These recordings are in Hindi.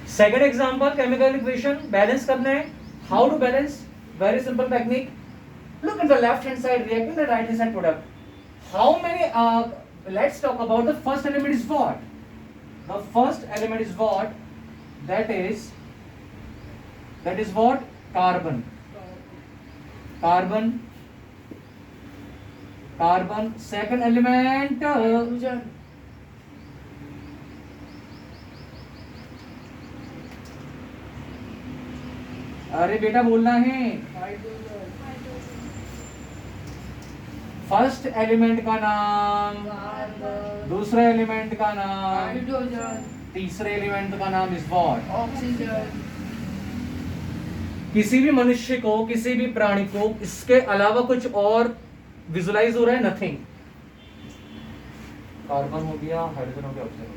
Second example, chemical equation balance करना है. How to balance? Very simple technique. Look at the left hand side reactant and right hand side product. How many? Let's talk about the first element is what? The first element is what? That is what? Carbon. Carbon. Carbon. Second element. Hydrogen. अरे बेटा बोलना है. Hydrogen. फर्स्ट एलिमेंट का नाम, Carbon. दूसरे एलिमेंट का नाम, Hydrogen. तीसरे एलिमेंट का नाम इज व्हाट? Oxygen. किसी भी मनुष्य को, किसी भी प्राणी को इसके अलावा कुछ और विजुलाइज हो रहा है? नथिंग. कार्बन हो गया, हाइड्रोजन हो गया, ऑक्सीजन हो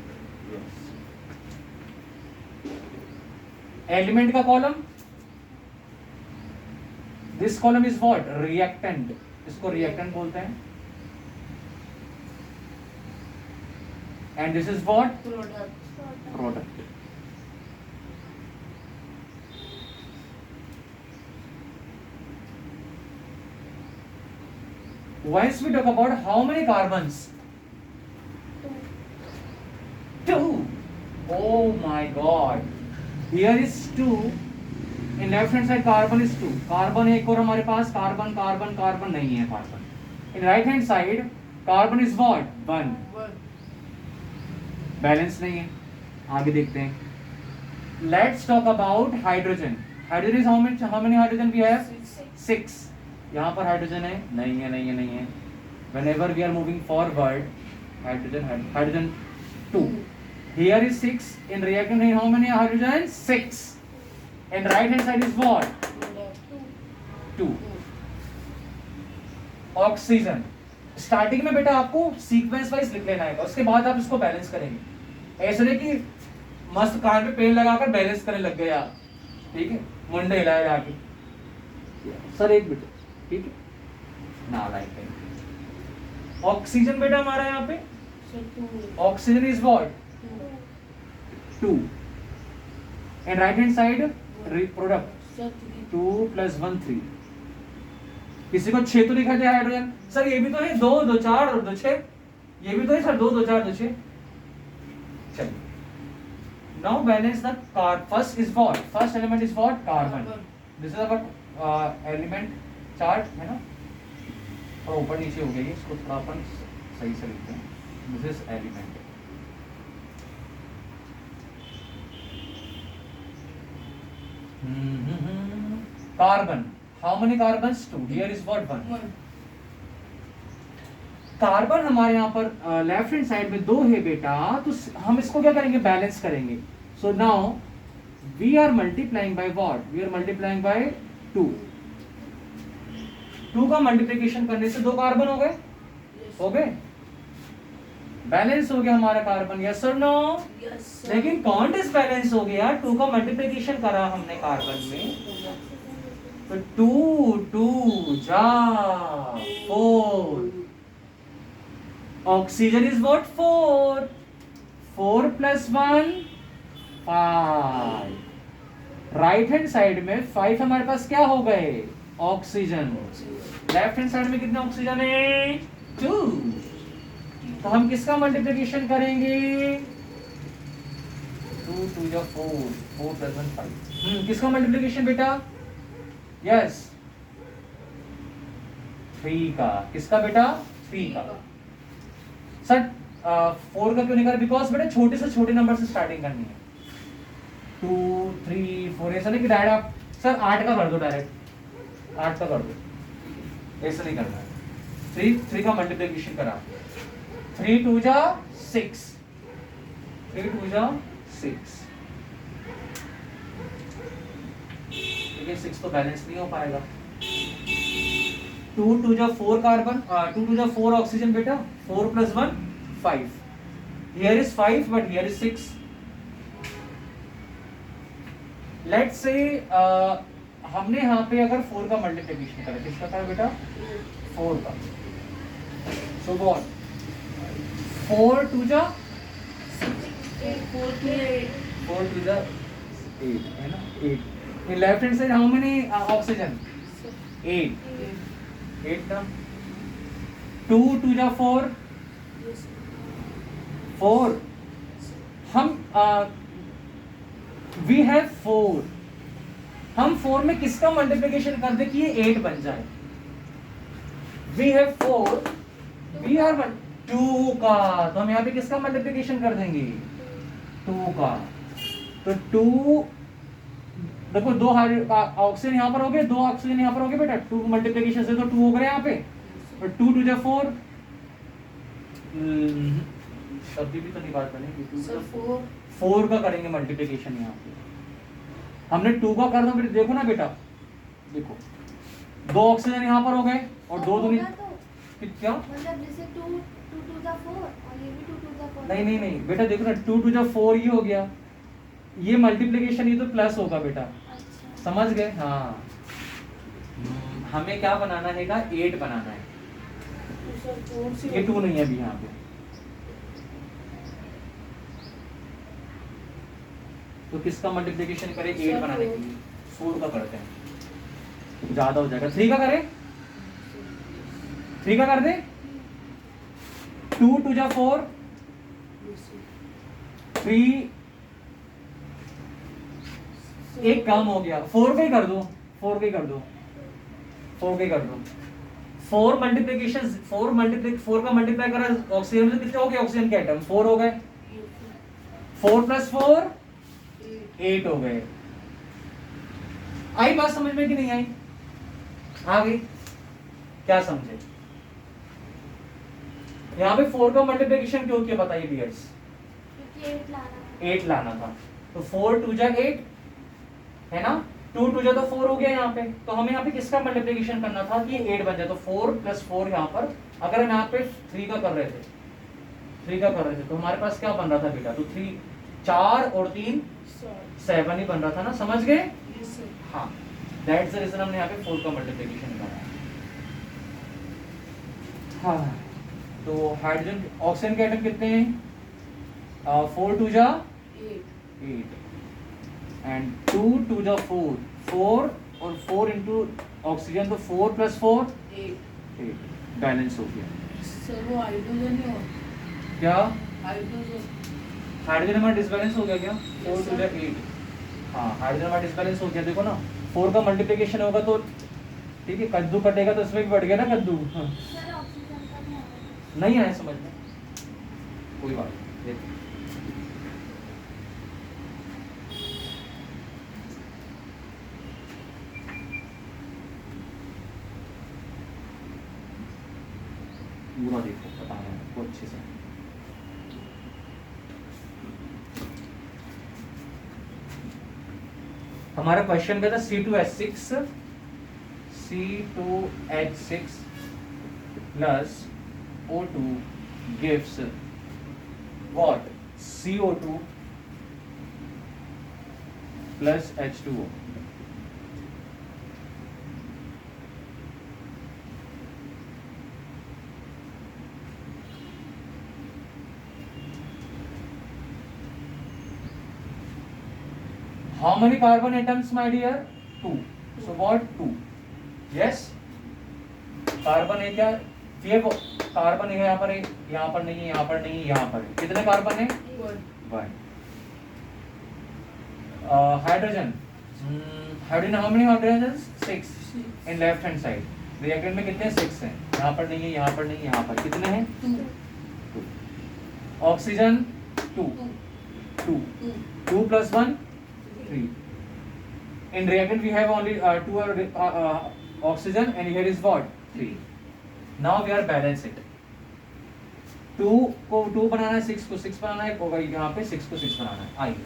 गया. एलिमेंट का column, this column is what? Reactant. इसको रिएक्टेंट बोलते हैं. And this is what? Product. Product. Once we talk about how many carbons? 2. Oh my God. Here is 2. In left hand side carbon is 2. Carbon एक और हमारे पास कार्बन कार्बन कार्बन नहीं है carbon. In right hand side carbon is what? 1. One. Balance नहीं है. आगे देखते हैं. Let's talk about hydrogen. Hydrogen is how many hydrogen we have? 6. यहाँ पर हाइड्रोजन है? नहीं है, नहीं है, नहीं है. Whenever we are moving forward, hydrogen 2. Here is 6. In reactant how many hydrogen? 6. And right hand side is what? Product. 2. Oxygen. Starting में बेटा आपको सीक्वेंस वाइज लिख लेना है, उसके बाद आप इसको बैलेंस करेंगे. ऐसे नहीं कि मस्त कान पे पेन लगाकर बैलेंस करने लग गए आप. ठीक है, मुंडे हिलाए आके. सर एक मिनट. ठीक है ना, लाइक ऑक्सीजन बेटा हमारा यहाँ पे So two. Oxygen is what? Two. 2. And right hand side product So three. 2 + 1 3. किसी को 6 तो लिखा दिया हाइड्रोजन. सर ये भी तो है 2 2 4 और 2 6. ये भी तो है सर 2 2 4 2 6. चलिए now balance the first is what? First element is what? Carbon. This is our element chart है ना. थोड़ा ऊपर नीचे हो गया ये, इसको थोड़ा अपन सही से लिखते हैं. This is element. Carbon. How many carbons? 2. Here is what? 1. One. Carbon हमारे यहाँ पर लेफ्ट हैंड साइड में 2 है बेटा, तो हम इसको क्या करेंगे? बैलेंस करेंगे. So now we are multiplying by what? We are multiplying by 2. 2 का मल्टीप्लिकेशन करने से 2 कार्बन हो गए. Yes. हो गए. बैलेंस हो गया हमारा कार्बन. यस और नो? Yes. Sir. लेकिन कौन डिसबैलेंस हो गया? 2 का मल्टीप्लिकेशन करा हमने कार्बन में, तो 2 2 जा 4. Oxygen is what? 4. 4 + 1 5. Right hand side में 5 हमारे पास क्या हो गए? ऑक्सीजन. लेफ्ट हैंड साइड में कितने ऑक्सीजन है? 2. तो हम किसका मल्टीप्लिकेशन करेंगे? 2 2 या 4 4 + 1 5. किसका मल्टीप्लिकेशन बेटा? यस 3 का. किसका बेटा? 3 का. सर 4 का क्यों नहीं कर? बिकॉज बेटा छोटे से छोटे नंबर से स्टार्टिंग करनी है. 2 3 4 ऐसा नहीं कि डायरेक्ट आप सर 8 का कर दो. डायरेक्ट 8 का कर दो, ऐसा नहीं करना है. 3 का मल्टीप्लिकेशन करा. 3 2 जा 6. 3 2 जा 6. देखिए 6 तो बैलेंस नहीं हो पाएगा. 2 2 जा 4 कार्बन, 2 2 जा 4 ऑक्सीजन बेटा. 4 + 1 5. Here is 5 but here is 6. Let's say हमने यहाँ पे अगर 4 का मल्टीप्लिकेशन करा, किसका करा बेटा? 4 का. So what? 4 2 जा 8 4 to 8. 4 2 जा 8 है ना, 8 in left hand side how many oxygen, 8 ना, 2 2 जा 4, 4 हम वी हैव 4, हम 4 में किसका मल्टीप्लिकेशन कर दे कि ये 8 बन जाए, वी हैव 4, वी आर 2 का, तो हम यहाँ पे किसका मल्टीप्लिकेशन कर देंगे, 2 का, तो 2 देखो 2 ऑक्सीजन यहाँ पर हो गए, 2 ऑक्सीजन यहाँ पर हो गए बेटा, 2 मल्टीप्लिकेशन से तो 2 हो गए यहाँ पे, और 2 2 जा 4, कभी भी तो नहीं बात बनेगी, 2 सर 4 का करेंगे मल्टीप्लिकेशन यहाँ पे, हमने 2 का कर दो बेटा, देखो ना बेटा, देखो 2 ऑक्सीजन यहाँ पर हो गए और 2 दूनी क्या, मतलब जैसे 2 2 2 जा 4 और ये भी 2 2 जा 4, नहीं नहीं नहीं बेटा, देखो ना 2 2 जा 4 ये हो गया, ये मल्टीप्लिकेशन ये तो प्लस होगा बेटा, अच्छा समझ गए, हाँ हमें क्या बनाना है, 8 बनाना है, तो सर 4 से ये 2 नहीं है अभी यहाँ पे, तो किसका मल्टीप्लिकेशन करें 8 बनाने के लिए, 4 का करते हैं, ज्यादा हो जाएगा, 3 का करें, 3 का कर दे, 2 2 जा 4, 3 एक काम हो गया, 4 का ही कर दो, 4 का ही कर दो, 4 का ही कर दो, 4 मल्टीप्लिकेशन 4 का मल्टीप्लाई करा ऑक्सीजन से कितने हो गए, ऑक्सीजन के एटम 4 हो गए, 4 + 4 8 हो गए, आई बात समझ में कि नहीं आई, आ गई, क्या समझे, यहाँ पे 4 का मल्टीप्लिकेशन क्यों किया बताइए डियर्स, क्योंकि 8 लाना था, तो 4 2 जा 8 है ना, 2 2 जा तो 4 हो गया यहाँ पे, तो हमें यहाँ पे किसका मल्टीप्लिकेशन करना था कि 8 बन जाए, तो 4 + 4 यहाँ पर, अगर हम यहाँ पे 3 का कर रहे थे, 3 का कर रहे थे तो हमारे पास क्या बन रहा था बेटा, तो 3 4 और 3 7 ही बन रहा था ना, समझ गए, हाँ दैट्स द रीजन हमने यहाँ पे 4 का मल्टीप्लिकेशन करा, हाँ तो हाइड्रोजन ऑक्सीजन के एटम कितने हैं, 4 2 जा 8 एंड 2 2 जा 4 4 और 4 इंटू ऑक्सीजन, तो 4 + 4 8 बैलेंस हो गया, सर वो हाइड्रोजन ही हो, क्या हाइड्रोजन हाइड्रोजन हमारा डिसबैलेंस हो गया क्या, 4 2 जा 8, हाँ हाइड्रोजन हमारा डिसबैलेंस हो गया, देखो ना 4 का मल्टीप्लिकेशन होगा तो ठीक है, कद्दू कटेगा तो इसमें भी बढ़ गया ना कद्दू, हाँ। सर ऑक्सीजन का नहीं आया समझ में, कोई बात नहीं, पूरा देखो बता रहे हैं आपको अच्छे से, हमारा क्वेश्चन क्या था, C2H6 plus O2 gives what, CO2 plus H2O, how many carbon atoms my dear, 2, so what 2, yes carbon है क्या, ये वो कार्बन है यहाँ पर है, यहाँ पर नहीं है, यहाँ पर नहीं है, यहाँ पर है, कितने कार्बन है, 1, hydrogen, hydrogen how many hydrogen, 6 in left hand side, reactant में कितने 6 हैं, यहाँ पर नहीं है, यहाँ पर नहीं है, यहाँ पर कितने हैं, 2, oxygen 2 2 + 1 3, in reactant we have only 2 oxygen and here is what 3, now we are balance it, 2 को 2 बनाना है, 6 को 6 बनाना है, और यहाँ पे 6 को 6 बनाना है, आइए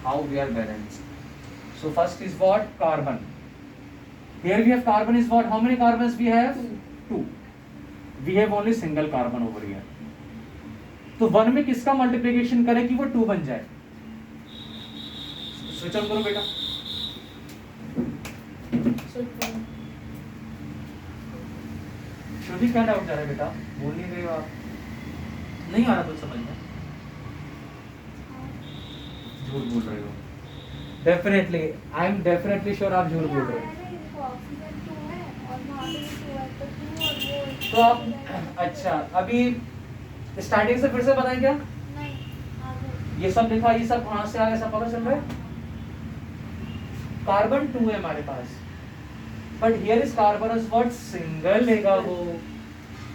how we are balanced, so first is what carbon, here we have carbon is what, how many carbons we have, 2, we have only single carbon over here, तो 1 में किसका मल्टीप्लिकेशन करें कि वो 2 बन जाए, स्विच ऑन करो बेटा, श्रुति क्या डाउट जा रहा है बेटा, बोल नहीं रहे हो आप, नहीं आ रहा कुछ समझ में, झूठ बोल रहे हो, definitely, I am definitely sure आप झूठ बोल रहे हो। ऑक्सीजन 2 है और वहाँ पे 2 है तो 2 और वो तो आप अच्छा अभी स्टार्टिंग से फिर से बताएं क्या? नहीं आगे ये सब लिखा, ये सब कहाँ से आ गया, सब पता चल रहा है? कार्बन 2 है हमारे पास, but here is carbon is what, single लेगा वो।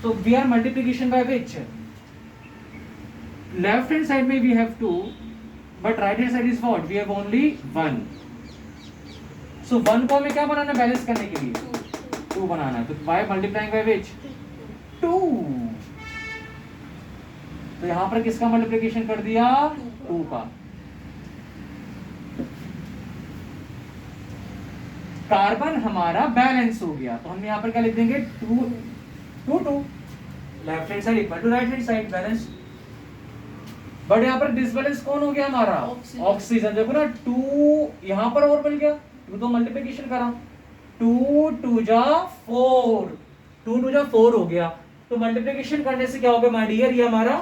So we are multiplication by which? Left hand side में we have 2, but right hand side is what? We have only 1. So 1 को हमें क्या बनाना है बैलेंस करने के लिए? 2 बनाना है। तो by multiplying by which? 2. तो यहाँ पर किसका मल्टीप्लिकेशन कर दिया? 2 का। कार्बन हमारा बैलेंस हो गया, तो हम यहाँ पर क्या लिख देंगे? 2 left hand side equal to right hand side balance. But यहाँ पर डिसबैलेंस कौन हो गया हमारा? ऑक्सीजन। देखो ना 2 यहाँ पर और मिल गया, 2 तो मल्टीप्लिकेशन करा, 2 2 जा 4, 2 2 जा 4 हो गया। तो मल्टीप्लिकेशन करने से क्या हो गया माय डियर? ये हमारा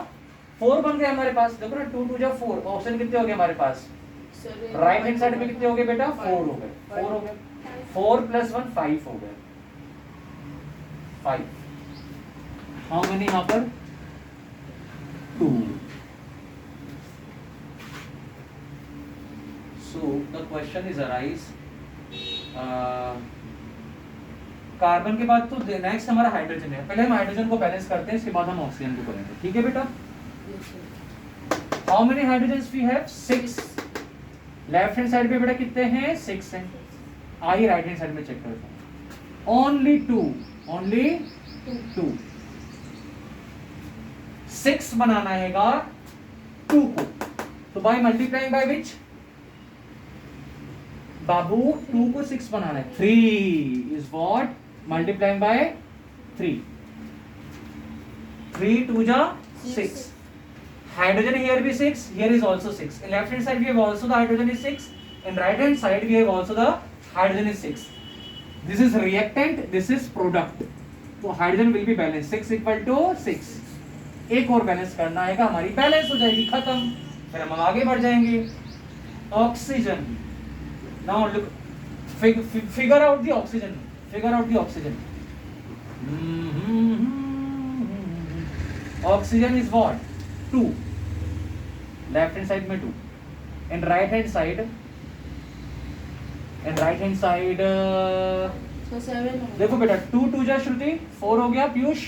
4 बन गया हमारे पास। देखो ना 2 2 जा 4, ऑप्शन कितने हो गए हमारे पास? राइट हैंड साइड में कितने हो गए बेटा? 4 हो गए, 4 हो गए। 4 + 1 5 हो गए, 5। हाउ मेनी यहाँ पर? 2। So the question is arise, carbon के बाद तो नेक्स्ट हमारा हाइड्रोजन है। पहले हम हाइड्रोजन को बैलेंस करते हैं, इसके बाद हम ऑक्सीजन को करेंगे, ठीक है बेटा? How many hydrogens we have? 6। Left hand side पे बेटा कितने हैं? 6 हैं। आइए राइट हैंड साइड में चेक करते हैं। Only 2, only 2। 6 बनाना हैगा 2 को, तो बाय मल्टीप्लाइंग बाय विच बाबू? 2 को 6 बनाना है। 3 इज व्हाट? Multiplying by 3। 3 2 जा 6। Hydrogen here be 6, here is also 6. In left hand side we have also the hydrogen is 6. In right hand side we have also the hydrogen is 6. This is reactant, this is product. So hydrogen will be balanced. 6 equal to 6. एक और बैलेंस करना है, हमारी बैलेंस हो जाएगी, खत्म। फिर हम आगे बढ़ जाएंगे। Oxygen. Now look, figure out the oxygen. Figure out the oxygen. Oxygen is what? 2. Left hand side में 2. And right hand side. And right hand side. So 7 देखो बेटा 2 2 जा श्रुति 4 हो गया पीयूष।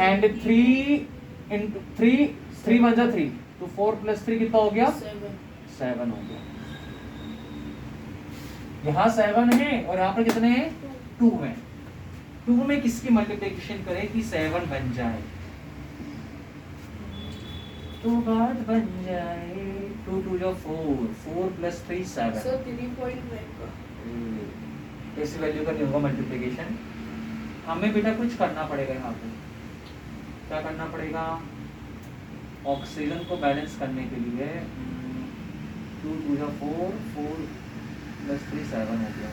And 3 into 3 1 जा 3, तो 4 + 3 कितना हो गया? 7 हो गया। यहाँ 7 है और यहाँ पर कितने हैं? 2 हैं। 2 में किसकी मल्टीप्लिकेशन करें कि 7 बन जाए? तो बात बन जाए 2 2 जा 4, 4 + 3 7। सर 3.9 का ऐसी वैल्यू का नहीं होगा मल्टीप्लिकेशन। हमें बेटा कुछ करना पड़ेगा यहाँ पे। क्या करना पड़ेगा? ऑक्सीजन को बैलेंस करने के लिए 2 2 जा 4, 4 + 3 7 हो गया।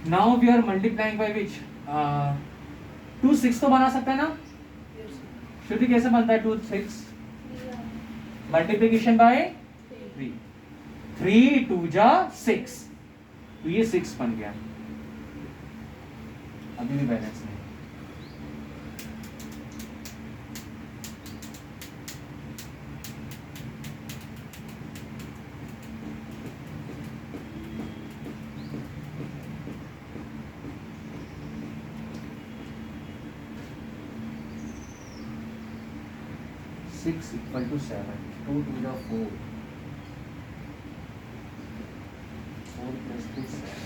Now we are multiplying by which? 2 6 तो बना सकता है ना? श्रुति कैसे बनता है 2 6? Multiplication bye 3। 3 2 जा 6, तो ये 6 बन गया। अभी भी बैलेंस नहीं। Six equal to 7. 2 2 जा 4, 4 + 3 7।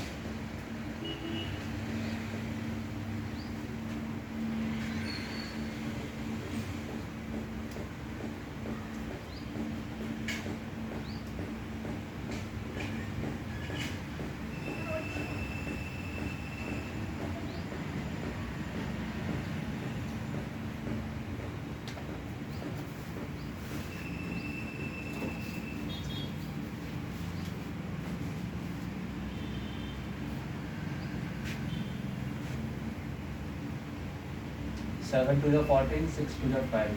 Seven 2 जा 14, 6 2 जा 12।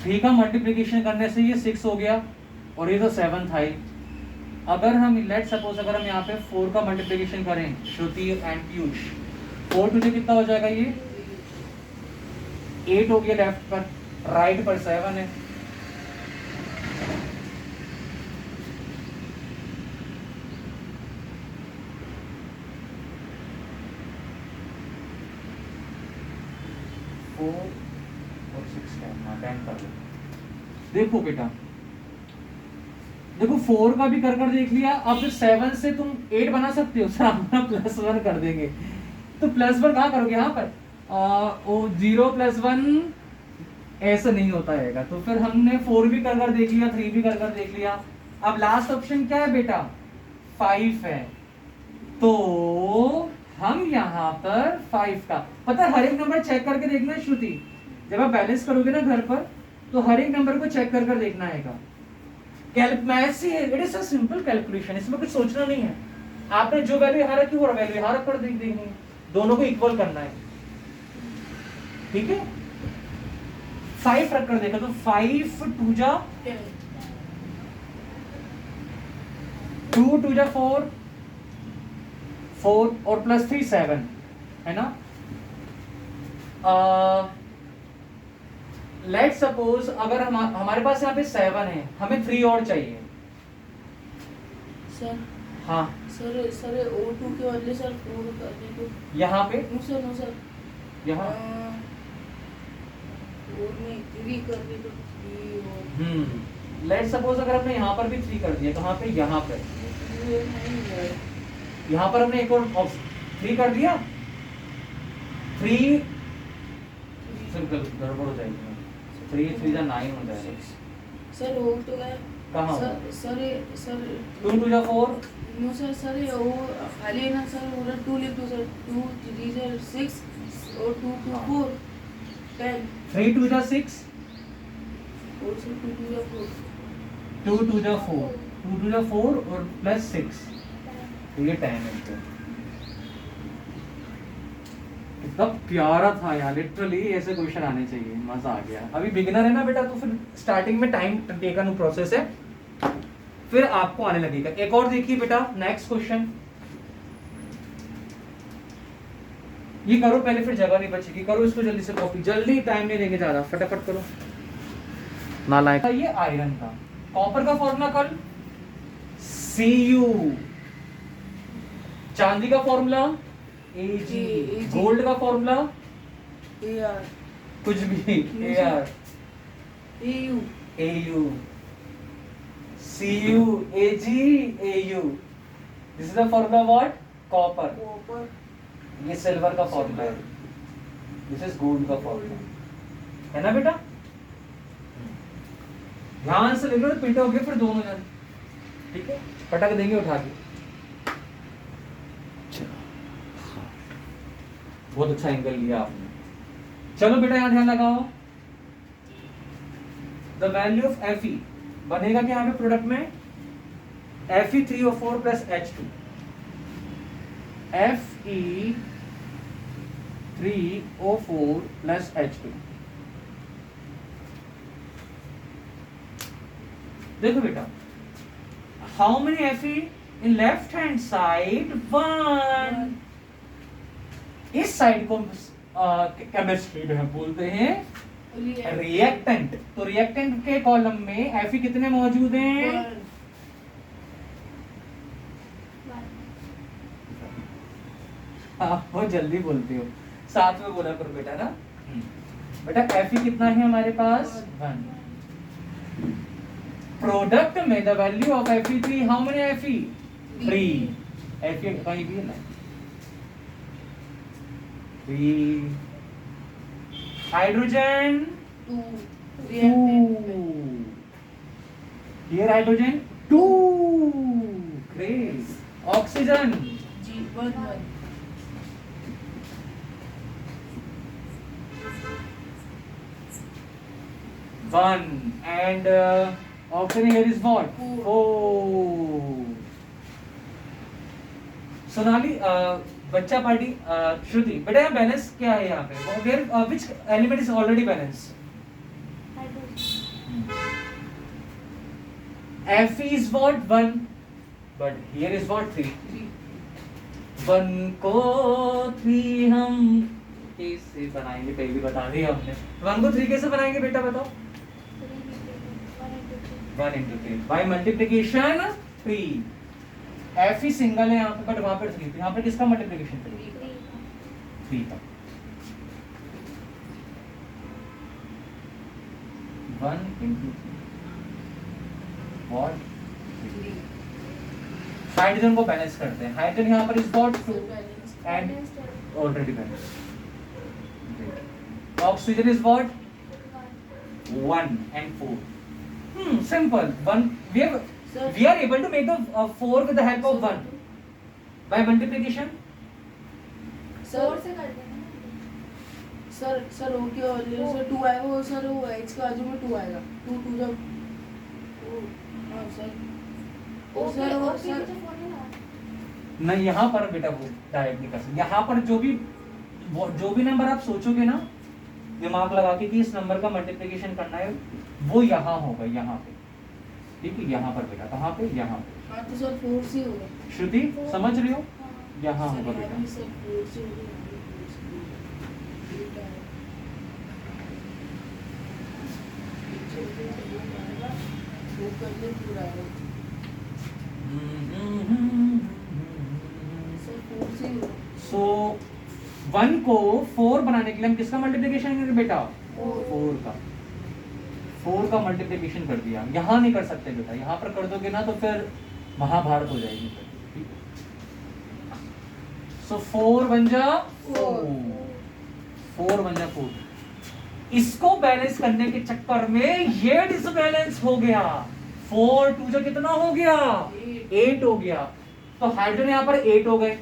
3 का मल्टीप्लिकेशन करने से ये 6 हो गया और ये तो 7 था ही। अगर हम लेट सपोज अगर हम यहाँ पे 4 का मल्टीप्लिकेशन करें श्रुति एंड पीयूष, 4 टू कितना हो जाएगा, ये 8 हो गया लेफ्ट पर, राइट पर 7 है। और 6 10 कर दो। देखो बेटा, देखो 4 का भी कर देख लिया, अब फिर 7 से तुम 8 बना सकते हो, सर हम +1 कर देंगे। तो +1 कहाँ करोगे, यहाँ पर 0 + 1 ऐसा नहीं होता है। तो फिर हमने 4 भी कर देख लिया, 3 भी कर देख लिया। अब लास्ट ऑप्शन क्या है बेटा, 5 है। तो हम यहाँ पर 5 का, पता है हर एक नंबर चेक करके देखना है श्रुति, जब आप बैलेंस करोगे ना घर पर तो हर एक नंबर को चेक कर देखना है। It is a simple calculation, इसमें कुछ सोचना नहीं है। आपने जो वैल्यू यहाँ रखी वो वैल्यू यहाँ रख कर देखनी है, दोनों को इक्वल करना है, ठीक है। 5 रख कर देखा तो 5 2 जा 2 2 जा 4 और +3 7 है ना। लेट सपोज अगर हमारे पास यहाँ पे 7 है, हमें 3 और चाहिए सर। हाँ सर O2 के बदले सर 4 कर दे तो यहाँ पे नो सर यहाँ और में 3 कर दे तो 3 और लेट सपोज अगर हमने यहाँ पर भी 3 कर दिया, कहाँ पे, यहाँ पे, यहाँ पर हमने एक और 3 कर दिया, 3 सिंपल गड़बड़ हो जाएगी, 3 3 जा 9 हो जाएगा सर हो तो गया कहाँ सर 2 2 जा 4 नो सर ये वो खाली है ना सर, उधर 2 लिख दो सर, 2 3 जा 6 और 2 2 4 10 3 2 जा 6 और सर 2 2 जा 4 2 2 जा 4 2 2 जा 4 और +6, तो ये 10 है। कितना प्यारा था यार, लिटरली ऐसे क्वेश्चन आने चाहिए, मजा आ गया। अभी बिगिनर है ना बेटा, तो फिर स्टार्टिंग में टाइम टेकन प्रोसेस है, फिर आपको आने लगेगा। एक और देखिए बेटा, नेक्स्ट क्वेश्चन ये करो पहले, फिर जगह नहीं बचेगी। करो इसको जल्दी से कॉपी, जल्दी, टाइम नहीं लेंगे ज्यादा, फटाफट करो। नालायक। ये आयरन का, कॉपर का फॉर्मूला कल Cu, चांदी का फॉर्मूला Ag, गोल्ड का फॉर्मूला AR कुछ भी AR, AU AU, Cu, Ag, AU, this is the formula what, copper. Copper ये सिल्वर का फॉर्मूला है, दिस इज गोल्ड का फॉर्मूला, है ना बेटा। ध्यान से ले लो, पिटोगे फिर दोनों जन, ठीक है, पटक देंगे उठा के। बहुत अच्छा एंगल लिया आपने। चलो बेटा यहाँ ध्यान लगाओ, द वैल्यू ऑफ Fe बनेगा क्या यहाँ पे प्रोडक्ट में, Fe3O4 + H2, Fe3O4 + H2। देखो बेटा, how many Fe in left hand side, 1। इस साइड को केमिस्ट्री में हम बोलते हैं रिएक्टेंट। तो रिएक्टेंट के कॉलम में Fe कितने मौजूद हैं, आप बहुत जल्दी बोलते हो, साथ में बोला करो बेटा ना। बेटा Fe कितना है हमारे पास, 1। प्रोडक्ट में the value of Fe3, how many Fe, 3। Fe कहीं भी है ना, 3। Hydrogen 2 2, here hydrogen 2, great। Oxygen G1 1 and oxygen here is what, 4। Sonali बच्चा पार्टी, श्रुति बेटा यहाँ बैलेंस क्या है यहाँ पे, which element is already balance, hydrogen Fe is what? 1, but here is what? 3. 1 को 3 हम कैसे बनाएंगे? पहले बता दिया हमने। 1 को 3 कैसे बनाएंगे बेटा बताओ? 1 into 3 by multiplication 3. F he single है यहाँ पे, बट वहां पर 3, यहाँ पे किसका मल्टीप्लिकेशन करेंगे? 3 का। 1 into 3 what? हाइड्रोजन को बैलेंस करते हैं। हाइड्रोजन यहाँ पर is what? 2 and already balance. Oxygen is what? 1 and 4. Simple. 1 we are able to make the 4 with the help of 1 by multiplication. Four से कर देना। सर हो गया। और सर 2 आएगा, वो सर वो x का बाजू में 2 आएगा। 2 जब हाँ सर। और सर ओके, और ओके, सर मुझे फोन नहीं लगा। नहीं, यहाँ पर बेटा वो डायरेक्ट नहीं कर सकते। यहाँ पर जो भी नंबर आप सोचोगे ना दिमाग लगा के कि इस नंबर का मल्टीप्लिकेशन करना है, वो यहाँ होगा, यहाँ पे। ठीक है, यहाँ पर बेटा। कहाँ पे? यहाँ पे। हाँ तो सर 4 से होगा। श्रुति समझ रही हो? हाँ। यहाँ सर होगा यहाँ बेटा। भी सर 4 से होगा, यहाँ भी 4 से होगा। ये क्या है? वो करके पूरा है। सर 4 से होगा। सो 1 को 4 बनाने के लिए हम किसका मल्टीप्लिकेशन करेंगे बेटा? 4 का मल्टीप्लिकेशन कर दिया। यहाँ नहीं कर सकते बेटा, यहाँ पर कर दोगे ना तो फिर महाभारत हो जाएगी। सो 4 बन जा 4 बन जा 4। इसको बैलेंस करने के चक्कर में ये डिसबैलेंस हो गया। 4 2 जा कितना हो गया? 8 हो गया। तो हाइड्रोजन यहाँ पर 8 हो गए।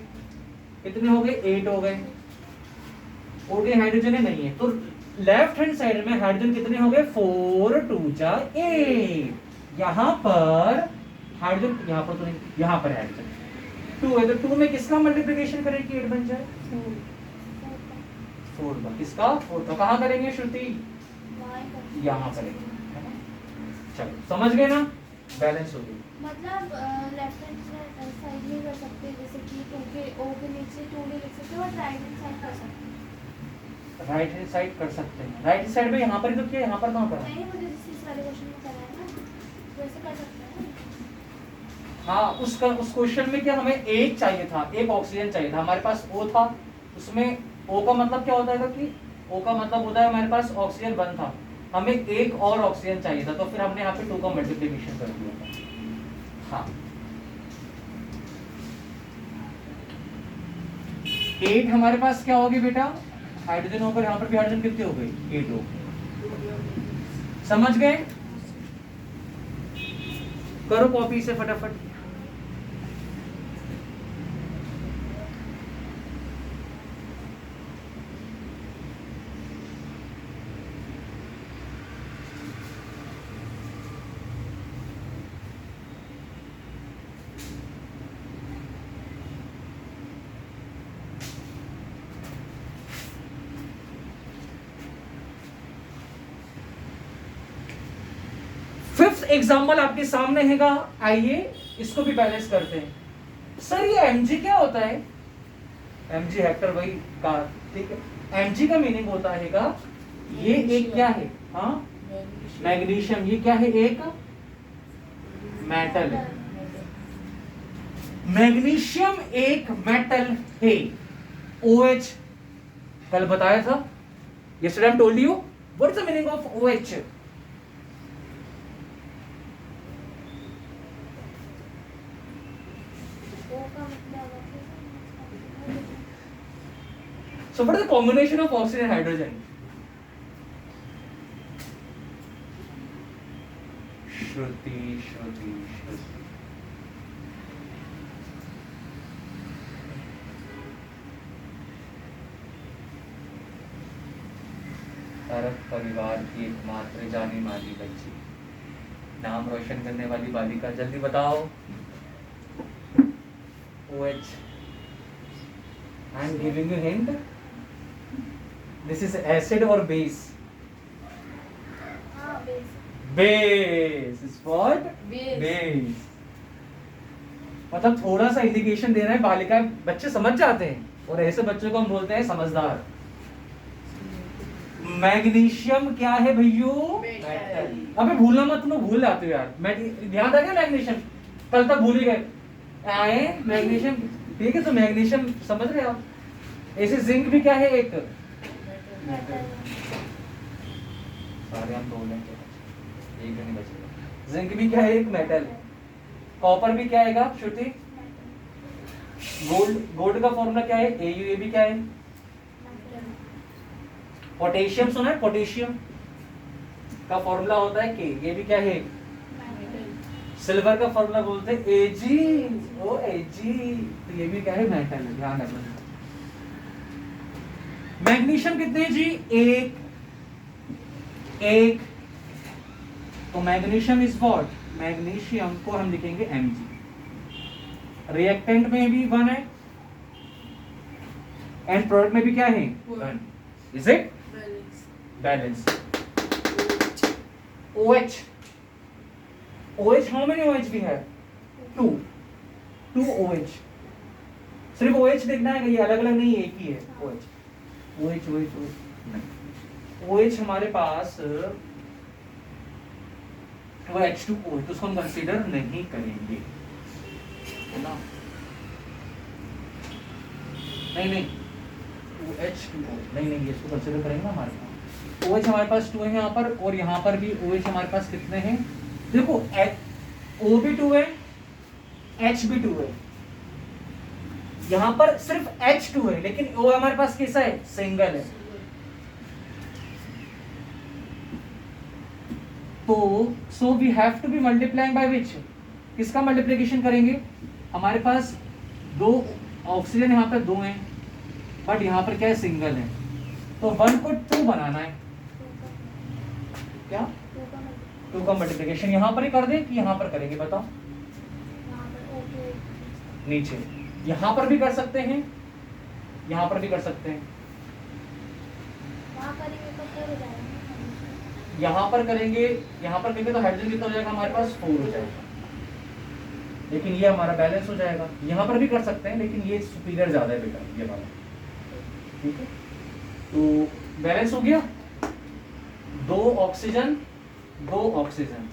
कितने हो गए? 8 हो गए। ओके, हाइड्रोजन है नहीं है, तो लेफ्ट हैंड साइड में हाइड्रोजन कितने हो गए? 4 2 जा 8। यहाँ पर हाइड्रोजन, यहाँ पर तो नहीं, यहाँ पर हाइड्रोजन 2 है, तो 2 में किसका मल्टीप्लिकेशन करें कि 8 बन जाए? 4 का। किसका? 4 का। कहाँ करेंगे श्रुति? यहाँ करेंगे, है ना? चलो समझ गए ना? बैलेंस हो गई। मतलब लेफ्ट हैंड साइड में कर सकते हैं, जैसे कि 2 के O के नीचे 2 नहीं लिख सकते, बट राइट हैंड साइड कर सकते हैं। राइट हैंड साइड कर सकते हैं। राइट साइड में यहाँ पर ही तो किया, यहाँ पर कहाँ करा? नहीं, मुझे इस वाले क्वेश्चन में करा है ना, वैसे कर सकते हैं। हाँ, उस क्वेश्चन में क्या हमें एक चाहिए था, एक ऑक्सीजन चाहिए था। हमारे पास O था, उसमें O का मतलब क्या होता है कि O का मतलब होता है हमारे पास ऑक्सीजन 1 था, हमें एक और ऑक्सीजन चाहिए था, तो फिर हमने यहाँ पे 2 का मल्टीप्लिकेशन कर दिया था। हाँ, 8 हमारे पास क्या होगी बेटा? हाइड्रोजन होकर यहाँ पर भी हाइड्रोजन कितने हो गए? 8 हो गए। समझ गए? करो कॉपी से फटाफट। फिफ्थ एग्जाम्पल आपके सामने हैगा, आइए इसको भी बैलेंस करते हैं। सर ये mg क्या होता है? mg हेक्टर वही का, ठीक है। mg का मीनिंग होता हैगा, ये एक क्या है? हाँ, मैग्नीशियम। ये क्या है? एक मेटल है। मैग्नीशियम एक मेटल है। OH कल बताया था, yesterday I told you what is the meaning of OH? So what is the combination of oxygen and hydrogen? Shruti. तरफ परिवार की एकमात्र जानी मानी बच्ची, नाम रोशन करने वाली बालिका, जल्दी बताओ। OH. I am giving you hint. This is acid or base? हाँ, base. Base is what? Base. Base. मतलब थोड़ा सा इंडिकेशन दे रहा है, बालिकाएं बच्चे समझ जाते हैं और ऐसे बच्चों को हम बोलते हैं समझदार। मैग्नीशियम क्या है भैयो? मेटल। अबे भूलना मत, तुम लोग भूल जाते हो यार। ध्यान रखना मैग्नीशियम, कल तक भूल ही गए आए मैग्नीशियम। ठीक है, तो मैग्नीशियम समझ रहे हो आप। ऐसे जिंक भी क्या है? एक मेटल सारे हम बोल लेंगे, एक भी नहीं बचेगा। जिंक भी क्या है? एक मेटल। कॉपर भी क्या है श्रुति? गोल्ड का फॉर्मूला क्या है? AU। ये भी क्या है? पोटेशियम सुना है? पोटेशियम का फॉर्मूला होता है K। ये भी क्या है? सिल्वर का फॉर्मूला बोलते हैं Ag। ओ Ag, तो ये भी क्या है? मेटल है। ध्यान रखना। मैग्नीशियम कितने जी? एक। तो मैग्नीशियम इज व्हाट? मैग्नीशियम को हम लिखेंगे Mg। रिएक्टेंट में भी 1 है एंड प्रोडक्ट में भी क्या है? 1। Is it balance? OH। OH, how many OH we have? 2 OH। सिर्फ OH देखना है, ये अलग अलग नहीं, एक ही है OH। OH हमारे पास वो H2O है, तो उसको हम कंसीडर नहीं करेंगे, है ना? नहीं OH2O नहीं, इसको कंसीडर करेंगे ना हमारे पास। OH हमारे पास 2 है यहाँ पर, और यहाँ पर भी OH हमारे पास कितने हैं? देखो O भी 2 है, H भी 2 है। यहाँ पर सिर्फ H2 है, लेकिन O हमारे पास कैसा है? सिंगल है। तो so we have to be multiplying by which? किसका मल्टीप्लिकेशन करेंगे? हमारे पास 2 ऑक्सीजन यहाँ पे 2 हैं, बट यहाँ पर क्या है? सिंगल है, तो 1 को 2 बनाना है। क्या? 2 का मल्टीप्लिकेशन यहाँ पर ही कर दें कि यहाँ पर करेंगे? बताओ। नीचे यहाँ पर भी कर सकते हैं, यहाँ पर भी कर सकते हैं। यहाँ पर करेंगे, यहाँ पर करेंगे तो हाइड्रोजन कितना हो जाएगा हमारे पास? 4 हो जाएगा, लेकिन ये हमारा बैलेंस हो जाएगा। यहाँ पर भी कर सकते हैं, लेकिन ये सुपीरियर ज्यादा है बेटा, ये वाला। ठीक है, तो बैलेंस हो गया। 2 ऑक्सीजन 2 ऑक्सीजन